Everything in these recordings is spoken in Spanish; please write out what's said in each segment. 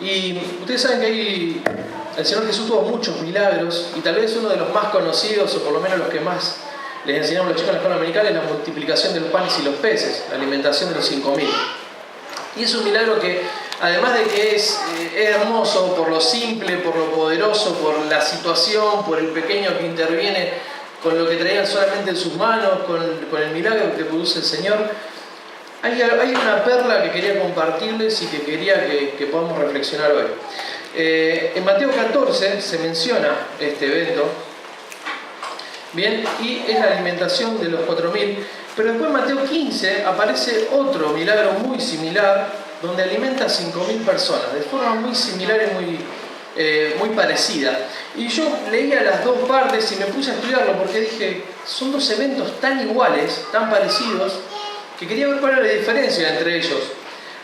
Y ustedes saben que el Señor Jesús tuvo muchos milagros, y tal vez uno de los más conocidos, o por lo menos los que más les enseñamos a los chicos en la escuela dominical, es la multiplicación de los panes y los peces, la alimentación de los 5.000. Y es un milagro que, además de que es hermoso por lo simple, por lo poderoso, por la situación, por el pequeño que interviene con lo que traían solamente en sus manos, con el milagro que produce el Señor, hay una perla que quería compartirles y que quería que podamos reflexionar hoy. En Mateo 14 se menciona este evento, bien, y es la alimentación de los 4.000, pero después en Mateo 15 aparece otro milagro muy similar, donde alimenta a 5.000 personas, de forma muy similar y muy parecida. Y yo leía las dos partes y me puse a estudiarlo porque dije, son dos eventos tan iguales, tan parecidos, que quería ver cuál era la diferencia entre ellos.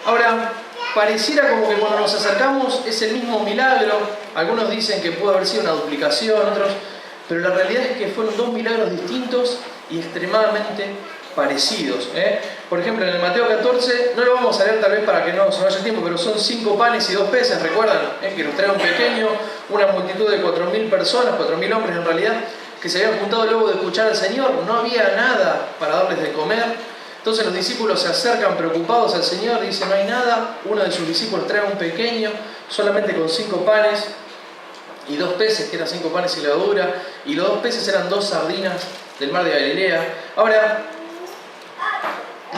Ahora, pareciera como que cuando nos acercamos es el mismo milagro. Algunos dicen que puede haber sido una duplicación, otros, pero la realidad es que fueron dos milagros distintos y extremadamente parecidos. Por ejemplo, en el Mateo 14, no lo vamos a leer tal vez para que no se vaya el tiempo, pero son 5 panes y 2 peces, ¿recuerdan? Que nos trae un pequeño, una multitud de 4.000 personas, 4.000 hombres en realidad, que se habían juntado luego de escuchar al Señor. No había nada para darles de comer. Entonces los discípulos se acercan preocupados al Señor, dicen no hay nada. Uno de sus discípulos trae un pequeño, solamente con 5 panes y 2 peces, que eran 5 panes y levadura, y los 2 peces eran 2 sardinas del mar de Galilea. Ahora,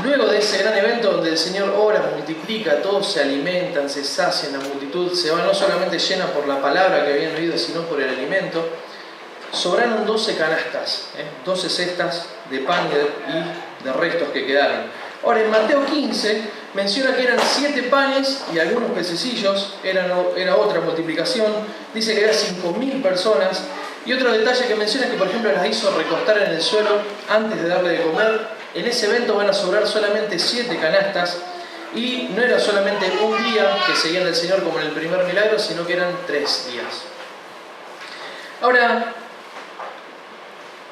luego de ese gran evento donde el Señor ora, multiplica, todos se alimentan, se sacian, la multitud se va no solamente llena por la palabra que habían oído, sino por el alimento, sobraron 12 canastas, 12 cestas de pan y de restos que quedaron. Ahora en Mateo 15 menciona que eran 7 panes y algunos pececillos, era otra multiplicación, dice que eran 5.000 personas, y otro detalle que menciona es que por ejemplo las hizo recostar en el suelo antes de darle de comer. En ese evento van a sobrar solamente 7 canastas, y no era solamente un día que seguían del Señor como en el primer milagro, sino que eran 3 días. Ahora,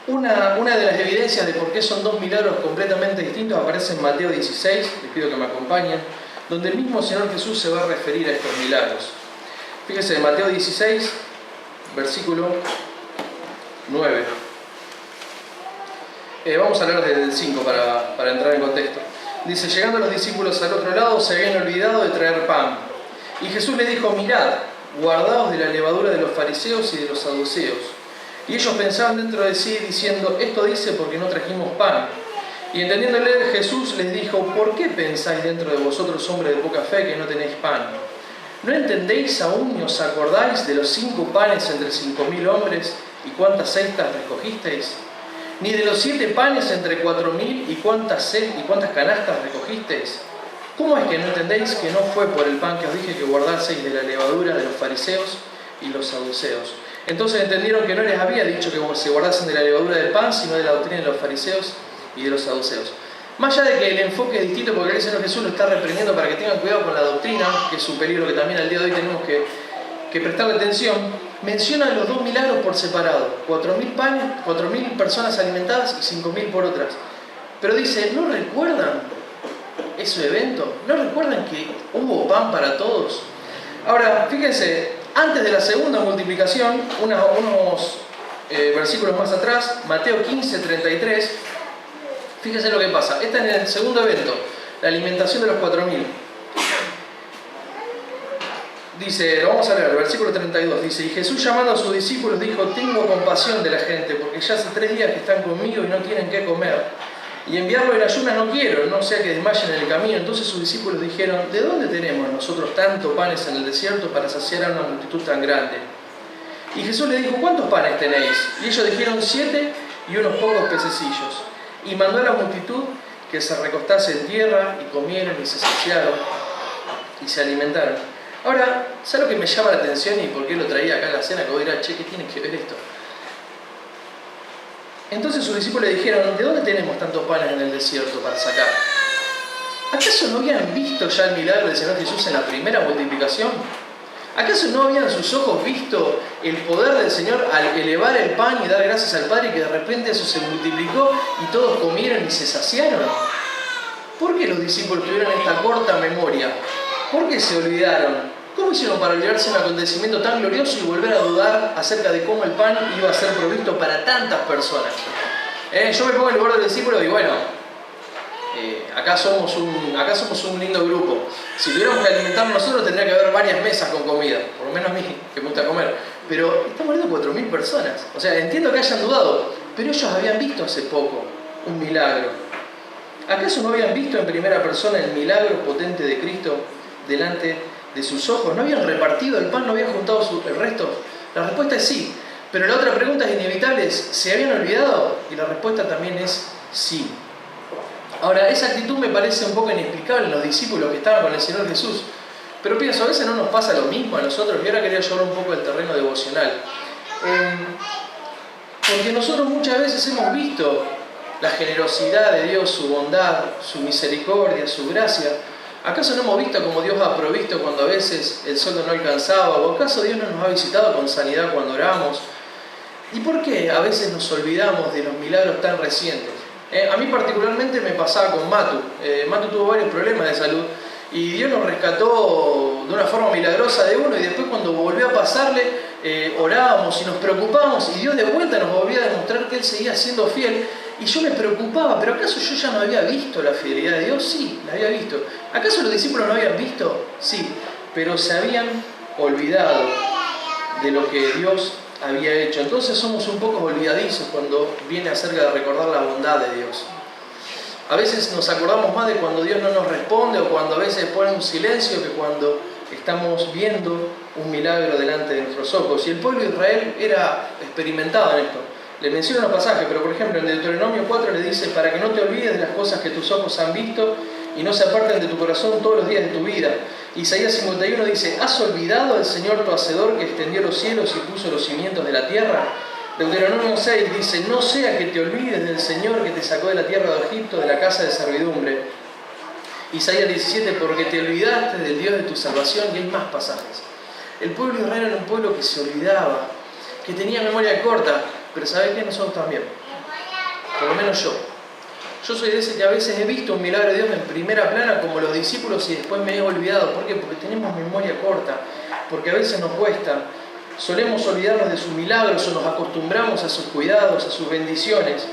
una de las evidencias de por qué son dos milagros completamente distintos aparece en Mateo 16, les pido que me acompañen, donde el mismo Señor Jesús se va a referir a estos milagros. Fíjense, en Mateo 16, versículo 9. Vamos a leer desde el 5 para entrar en contexto. Dice, llegando los discípulos al otro lado, se habían olvidado de traer pan. Y Jesús les dijo, mirad, guardaos de la levadura de los fariseos y de los saduceos. Y ellos pensaban dentro de sí, diciendo, esto dice porque no trajimos pan. Y entendiéndole Jesús les dijo, ¿por qué pensáis dentro de vosotros, hombres de poca fe, que no tenéis pan? ¿No entendéis aún ni os acordáis de los 5 panes entre 5.000 hombres y cuántas cestas recogisteis? ¿Ni de los 7 panes entre 4.000 y cuántas canastas recogisteis? ¿Cómo es que no entendéis que no fue por el pan que os dije que guardaseis de la levadura de los fariseos y los saduceos? Entonces entendieron que no les había dicho que se guardasen de la levadura del pan, sino de la doctrina de los fariseos y de los saduceos. Más allá de que el enfoque es distinto, porque el Señor Jesús lo está reprendiendo para que tengan cuidado con la doctrina, que es un peligro que también al día de hoy tenemos que prestarle atención, menciona los dos milagros por separado: 4.000 panes, 4.000 personas alimentadas y 5.000 por otras. Pero dice, ¿no recuerdan ese evento? ¿No recuerdan que hubo pan para todos? Ahora, fíjense, antes de la segunda multiplicación, unos versículos más atrás, Mateo 15, 33, fíjense lo que pasa. Está en el segundo evento, la alimentación de los 4.000. Dice, lo vamos a leer, el versículo 32, dice, y Jesús llamando a sus discípulos dijo, tengo compasión de la gente, porque ya hace 3 días que están conmigo y no tienen qué comer. Y enviarlo en ayunas no quiero, no sea que desmayen en el camino. Entonces sus discípulos dijeron, ¿de dónde tenemos nosotros tanto panes en el desierto para saciar a una multitud tan grande? Y Jesús les dijo, ¿cuántos panes tenéis? Y ellos dijeron 7 y unos pocos pececillos. Y mandó a la multitud que se recostase en tierra y comieron y se saciaron y se alimentaron. Ahora, ¿sabes lo que me llama la atención y por qué lo traía acá en la cena? Que vos dirás, che, ¿qué tiene que ver esto? Entonces sus discípulos le dijeron, ¿de dónde tenemos tantos panes en el desierto para sacar? ¿Acaso no habían visto ya el milagro del Señor Jesús en la primera multiplicación? ¿Acaso no habían sus ojos visto el poder del Señor al elevar el pan y dar gracias al Padre, y que de repente eso se multiplicó y todos comieron y se saciaron? ¿Por qué los discípulos tuvieron esta corta memoria? ¿Por qué se olvidaron ¿Cómo hicieron para olvidarse de un acontecimiento tan glorioso y volver a dudar acerca de cómo el pan iba a ser provisto para tantas personas? Yo me pongo en el lugar del discípulo y bueno, acá somos un lindo grupo. Si tuviéramos que alimentarnos nosotros tendría que haber varias mesas con comida, por lo menos a mí, que me gusta comer. Pero estamos hablando de 4.000 personas. O sea, entiendo que hayan dudado, pero ellos habían visto hace poco un milagro. ¿Acaso no habían visto en primera persona el milagro potente de Cristo delante de sus ojos? ¿No habían repartido el pan? ¿No habían juntado el resto? La respuesta es sí. Pero la otra pregunta es inevitable, ¿se habían olvidado? Y la respuesta también es sí. Ahora, esa actitud me parece un poco inexplicable en los discípulos que estaban con el Señor Jesús. Pero pienso, a veces no nos pasa lo mismo a nosotros, y ahora quería llevar un poco el terreno devocional. Porque nosotros muchas veces hemos visto la generosidad de Dios, su bondad, su misericordia, su gracia. ¿Acaso no hemos visto cómo Dios ha provisto cuando a veces el sueldo no alcanzaba? ¿O acaso Dios no nos ha visitado con sanidad cuando oramos? ¿Y por qué a veces nos olvidamos de los milagros tan recientes? A mí particularmente me pasaba con Matu. Matu tuvo varios problemas de salud y Dios nos rescató de una forma milagrosa de uno, y después cuando volvió a pasarle orábamos y nos preocupábamos y Dios de vuelta nos volvía a demostrar que Él seguía siendo fiel. Y yo me preocupaba, ¿pero acaso yo ya no había visto la fidelidad de Dios? Sí, la había visto. ¿Acaso los discípulos no habían visto? Sí, pero se habían olvidado de lo que Dios había hecho. Entonces somos un poco olvidadizos cuando viene acerca de recordar la bondad de Dios. A veces nos acordamos más de cuando Dios no nos responde, o cuando a veces pone un silencio, que cuando estamos viendo un milagro delante de nuestros ojos. Y el pueblo de Israel era experimentado en esto. Le menciono unos pasajes, pero por ejemplo en Deuteronomio 4 le dice: para que no te olvides de las cosas que tus ojos han visto y no se aparten de tu corazón todos los días de tu vida. Isaías 51 dice: ¿has olvidado al Señor tu Hacedor, que extendió los cielos y puso los cimientos de la tierra? Deuteronomio 6 dice: no sea que te olvides del Señor, que te sacó de la tierra de Egipto, de la casa de servidumbre. Isaías 17: porque te olvidaste del Dios de tu salvación. Y hay más pasajes. El pueblo de Israel era un pueblo que se olvidaba, que tenía memoria corta. Pero ¿sabés qué? Nosotros también. Por lo menos yo. Yo soy de ese que a veces he visto un milagro de Dios en primera plana como los discípulos y después me he olvidado. ¿Por qué? Porque tenemos memoria corta. Porque a veces nos cuesta. Solemos olvidarnos de sus milagros o nos acostumbramos a sus cuidados, a sus bendiciones.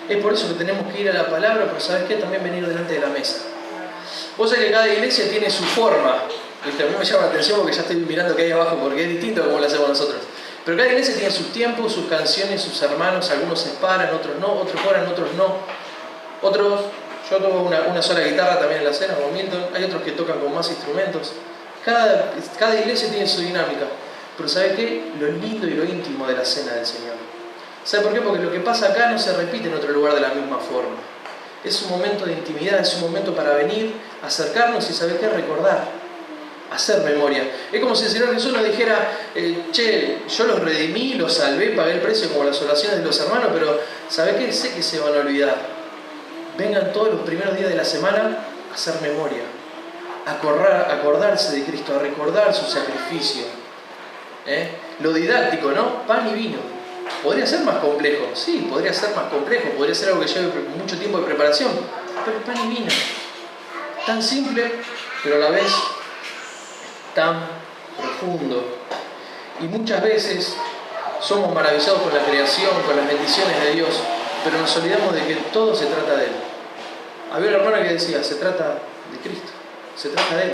Es por eso que tenemos que ir a la palabra, pero ¿sabés qué? También venir delante de la mesa. Vos sabés que cada iglesia tiene su forma. ¿Viste? A mí me llama la atención porque ya estoy mirando que hay abajo, porque es distinto a como lo hacemos nosotros. Pero cada iglesia tiene sus tiempos, sus canciones, sus hermanos. Algunos se paran, otros no, otros oran, otros no. Otros, yo toco una sola guitarra también en la cena, como Milton. Hay otros que tocan con más instrumentos. Cada iglesia tiene su dinámica. Pero ¿sabe qué? Lo lindo y lo íntimo de la cena del Señor. ¿Sabe por qué? Porque lo que pasa acá no se repite en otro lugar de la misma forma. Es un momento de intimidad, es un momento para venir, acercarnos y ¿sabe qué? Recordar. Hacer memoria. Es como si el Señor Jesús nos dijera: che, yo los redimí, los salvé, pagué el precio como las oraciones de los hermanos, pero ¿sabe qué? Sé que se van a olvidar. Vengan todos los primeros días de la semana a hacer memoria, a acordarse de Cristo, a recordar su sacrificio. Lo didáctico, ¿no? Pan y vino. ¿Podría ser más complejo? Sí, podría ser más complejo, podría ser algo que lleve mucho tiempo de preparación, pero pan y vino. Tan simple, pero a la vez tan profundo. Y muchas veces somos maravillados con la creación, con las bendiciones de Dios, pero nos olvidamos de que todo se trata de Él. Había una hermana que decía: se trata de Cristo, se trata de Él.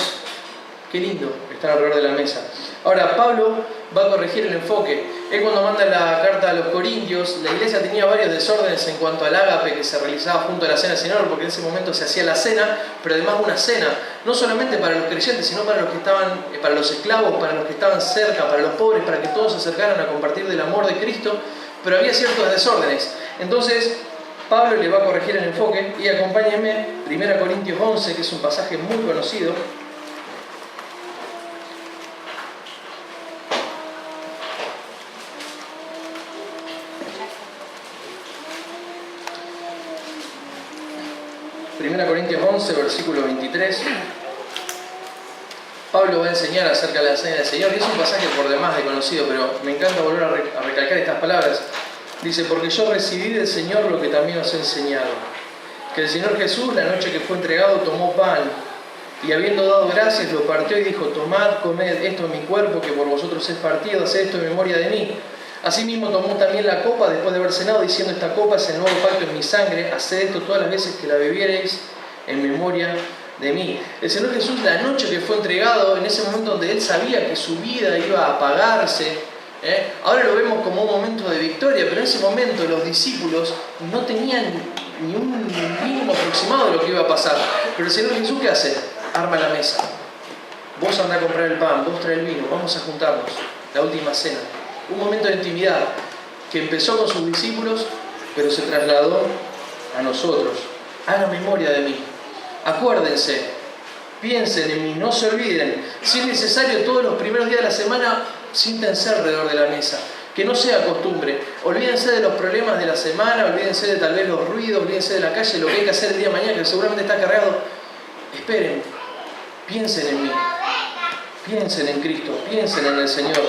Qué lindo estar alrededor de la mesa. Ahora, Pablo va a corregir el enfoque. Él, cuando manda la carta a los Corintios, la iglesia tenía varios desórdenes en cuanto al ágape que se realizaba junto a la cena del Señor, porque en ese momento se hacía la cena, pero además una cena, no solamente para los creyentes, sino para los que estaban, para los esclavos, para los que estaban cerca, para los pobres, para que todos se acercaran a compartir del amor de Cristo, pero había ciertos desórdenes. Entonces, Pablo le va a corregir el enfoque y acompáñenme, 1 Corintios 11, que es un pasaje muy conocido. Primera Corintios 11, versículo 23. Pablo va a enseñar acerca de la cena del Señor, y es un pasaje por demás de conocido, pero me encanta volver a recalcar estas palabras. Dice: porque yo recibí del Señor lo que también os he enseñado, que el Señor Jesús, la noche que fue entregado, tomó pan, Y habiendo dado gracias, lo partió y dijo: tomad, comed, esto es mi cuerpo que por vosotros es partido, haced esto en memoria de mí. Asimismo tomó también la copa después de haber cenado, diciendo: esta copa es el nuevo pacto en mi sangre, haced esto todas las veces que la bebiereis en memoria de mí. El Señor Jesús, la noche que fue entregado, en ese momento donde Él sabía que su vida iba a apagarse, ahora lo vemos como un momento de victoria, pero en ese momento los discípulos no tenían ni un mínimo aproximado de lo que iba a pasar. Pero el Señor Jesús, ¿qué hace? Arma la mesa. Vos andá a comprar el pan, vos trae el vino, vamos a juntarnos. La última cena. Un momento de intimidad que empezó con sus discípulos, pero se trasladó a nosotros. Hagan memoria de mí. Acuérdense, piensen en mí, no se olviden. Si es necesario, todos los primeros días de la semana, siéntense alrededor de la mesa. Que no sea costumbre. Olvídense de los problemas de la semana, olvídense de tal vez los ruidos, olvídense de la calle, lo que hay que hacer el día de mañana, que seguramente está cargado. Esperen, piensen en mí, piensen en Cristo, piensen en el Señor.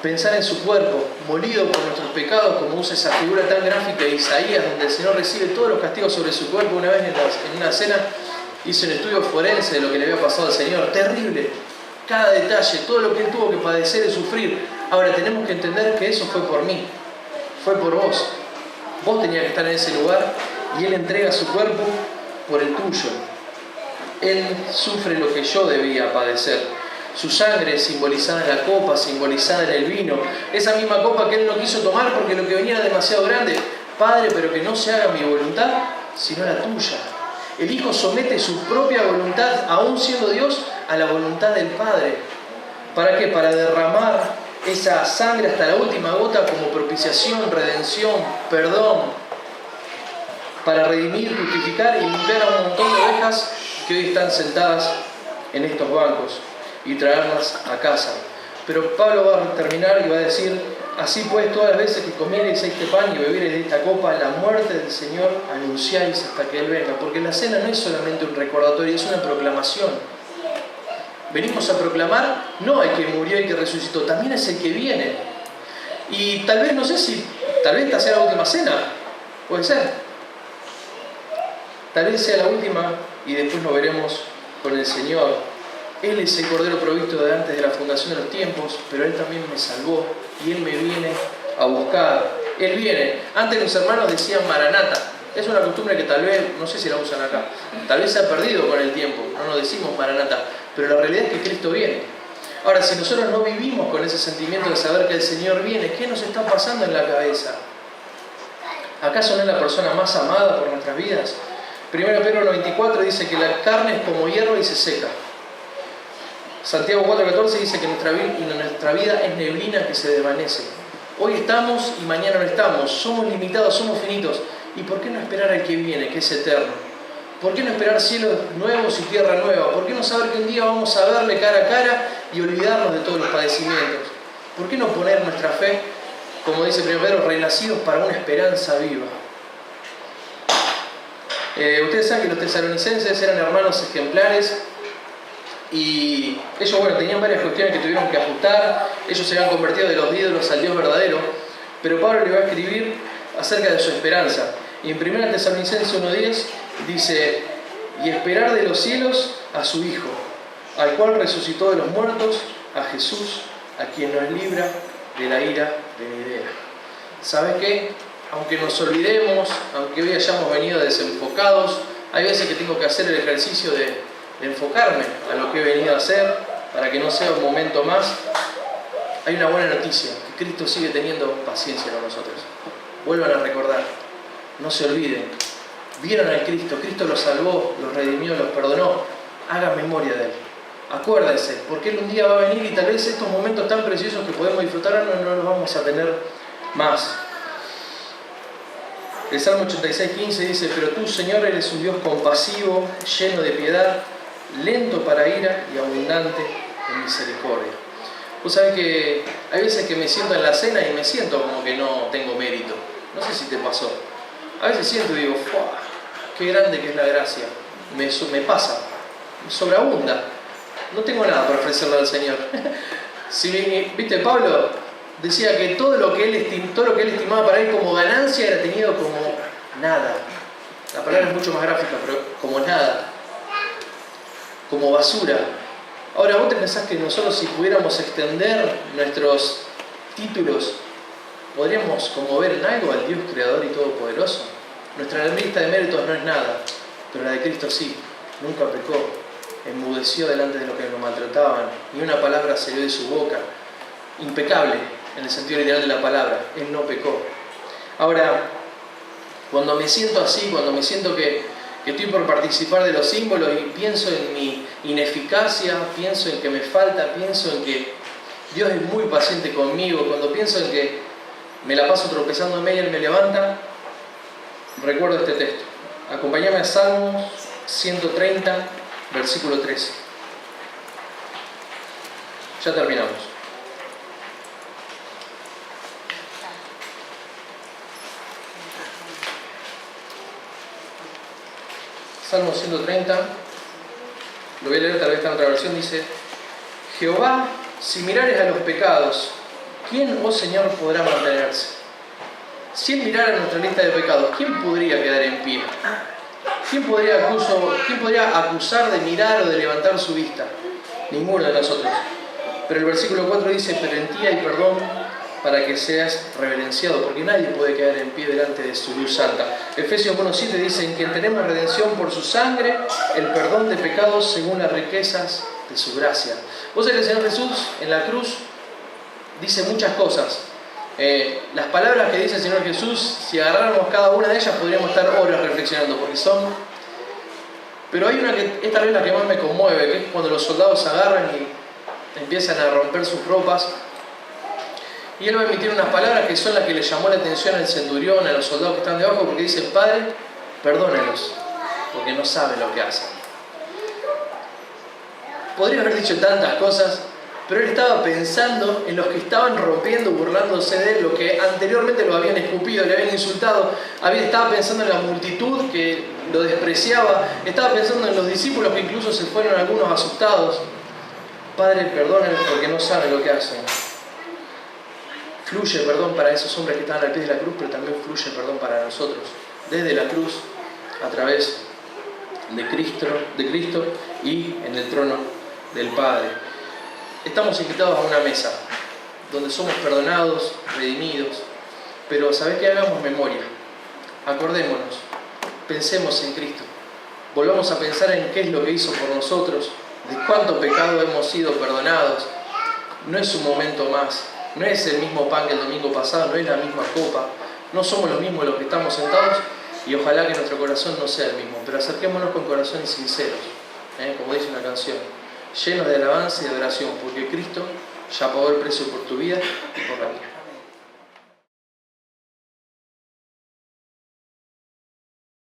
Pensar en su cuerpo, molido por nuestros pecados, como usa esa figura tan gráfica de Isaías, donde el Señor recibe todos los castigos sobre su cuerpo. Una vez en una cena hice un estudio forense de lo que le había pasado al Señor. Terrible, cada detalle, todo lo que Él tuvo que padecer y sufrir. Ahora tenemos que entender que eso fue por mí, fue por vos. Vos tenías que estar en ese lugar y Él entrega su cuerpo por el tuyo. Él sufre lo que yo debía padecer. Su sangre simbolizada en la copa, simbolizada en el vino. Esa misma copa que Él no quiso tomar porque lo que venía era demasiado grande. Padre, pero que no se haga mi voluntad, sino la tuya. El Hijo somete su propia voluntad, aún siendo Dios, a la voluntad del Padre. ¿Para qué? Para derramar esa sangre hasta la última gota como propiciación, redención, perdón. Para redimir, justificar y limpiar a un montón de ovejas que hoy están sentadas en estos bancos y traerlas a casa. Pero Pablo va a terminar y va a decir: así pues, todas las veces que comiereis este pan y bebiereis de esta copa, la muerte del Señor anunciáis hasta que Él venga. Porque la cena no es solamente un recordatorio, es una proclamación. Venimos a proclamar no al que murió y que resucitó, también es el que viene. Y tal vez, no sé si, tal vez esta sea la última cena, puede ser. Tal vez sea la última y después nos veremos con el Señor. Él es el Cordero provisto de antes de la fundación de los tiempos, pero Él también me salvó y Él me viene a buscar. Él viene. Antes los hermanos decían Maranata. Es una costumbre que tal vez, no sé si la usan acá, tal vez se ha perdido con el tiempo. No nos decimos Maranata, pero la realidad es que Cristo viene. Ahora, si nosotros no vivimos con ese sentimiento de saber que el Señor viene, ¿qué nos está pasando en la cabeza? ¿Acaso no es la persona más amada por nuestras vidas? 1 Pedro 9:24 dice que la carne es como hierro y se seca. Santiago 4:14 dice que nuestra vida es neblina que se desvanece. Hoy estamos y mañana no estamos. Somos limitados, somos finitos. ¿Y por qué no esperar al que viene, que es eterno? ¿Por qué no esperar cielos nuevos y tierra nueva? ¿Por qué no saber que un día vamos a verle cara a cara y olvidarnos de todos los padecimientos? ¿Por qué no poner nuestra fe, como dice 1 Pedro, renacidos para una esperanza viva? Ustedes saben que los tesalonicenses eran hermanos ejemplares y ellos, tenían varias cuestiones que tuvieron que ajustar. Ellos se habían convertido de los ídolos al Dios verdadero, pero Pablo le va a escribir acerca de su esperanza. Y en 1 Tesalonicenses 1:10 dice: y esperar de los cielos a su Hijo, al cual resucitó de los muertos, a Jesús, a quien nos libra de la ira venidera. ¿Sabe qué? Aunque nos olvidemos, aunque hoy hayamos venido desenfocados, hay veces que tengo que hacer el ejercicio de enfocarme a lo que he venido a hacer, para que no sea un momento más. Hay una buena noticia, que Cristo sigue teniendo paciencia con nosotros. Vuelvan a recordar, no se olviden, vieron al Cristo, Cristo los salvó, los redimió, los perdonó. Hagan memoria de Él, acuérdense, porque Él un día va a venir y tal vez estos momentos tan preciosos que podemos disfrutar no los vamos a tener más. El Salmo 86:15 dice: pero tú, Señor, eres un Dios compasivo, lleno de piedad, lento para ira y abundante en misericordia. Vos sabés que hay veces que me siento en la cena y me siento como que no tengo mérito. No sé si te pasó. A veces siento y digo: ¡fua! ¡Qué grande que es la gracia! Me pasa, me sobreabunda. No tengo nada para ofrecerle al Señor. ¿Viste? Pablo decía que todo lo que él estimaba para él como ganancia era tenido como nada. La palabra es mucho más gráfica, pero como nada. como basura. Ahora, ¿vos te pensás que nosotros, si pudiéramos extender nuestros títulos, podríamos conmover en algo al Dios creador y todopoderoso? Nuestra lista de méritos no es nada, pero la de Cristo sí. Nunca pecó, enmudeció delante de los que lo maltrataban, ni una palabra salió de su boca. Impecable en el sentido literal de la palabra, Él no pecó. Ahora, cuando me siento así, cuando me siento que estoy por participar de los símbolos y pienso en mi ineficacia, pienso en que me falta, pienso en que Dios es muy paciente conmigo, cuando pienso en que me la paso tropezándome y Él me levanta, recuerdo este texto. Acompáñame a Salmos 130, versículo 13. Ya terminamos. Salmo 130, lo voy a leer, tal vez está en otra versión, dice: Jehová, si mirares a los pecados, ¿quién, oh Señor, podrá mantenerse? Si Él mirara nuestra lista de pecados, ¿quién podría quedar en pie? ¿Quién podría acusar de mirar o de levantar su vista? Ninguno de nosotros. Pero el versículo 4 dice: pero en ti hay perdón para que seas reverenciado, porque nadie puede quedar en pie delante de su luz santa. Efesios 1:7 dice: en quien tenemos redención por su sangre, el perdón de pecados según las riquezas de su gracia. Vos sabés que el Señor Jesús en la cruz dice muchas cosas. Las palabras que dice el Señor Jesús, si agarráramos cada una de ellas podríamos estar horas reflexionando, porque son... Pero hay una que es tal vez la que más me conmueve, que es cuando los soldados agarran y empiezan a romper sus ropas. Y Él va a emitir unas palabras que son las que le llamó la atención al centurión, a los soldados que están debajo, porque dice: Padre, perdónalos, porque no saben lo que hacen. Podría haber dicho tantas cosas, pero Él estaba pensando en los que estaban rompiendo, burlándose de Él, los que anteriormente lo habían escupido, le habían insultado. Estaba pensando en la multitud que lo despreciaba, estaba pensando en los discípulos que incluso se fueron algunos asustados. Padre, perdónalos porque no saben lo que hacen. Fluye perdón para esos hombres que estaban al pie de la cruz, pero también fluye perdón para nosotros, desde la cruz, a través de Cristo y en el trono del Padre. Estamos invitados a una mesa donde somos perdonados, redimidos, pero ¿sabés qué? Hagamos memoria, acordémonos, pensemos en Cristo, volvamos a pensar en qué es lo que hizo por nosotros, de cuánto pecado hemos sido perdonados. No es un momento más, no es el mismo pan que el domingo pasado, no es la misma copa, no somos los mismos los que estamos sentados, y ojalá que nuestro corazón no sea el mismo, pero acerquémonos con corazones sinceros, como dice una canción, llenos de alabanza y de adoración, porque Cristo ya pagó el precio por tu vida y por la mía.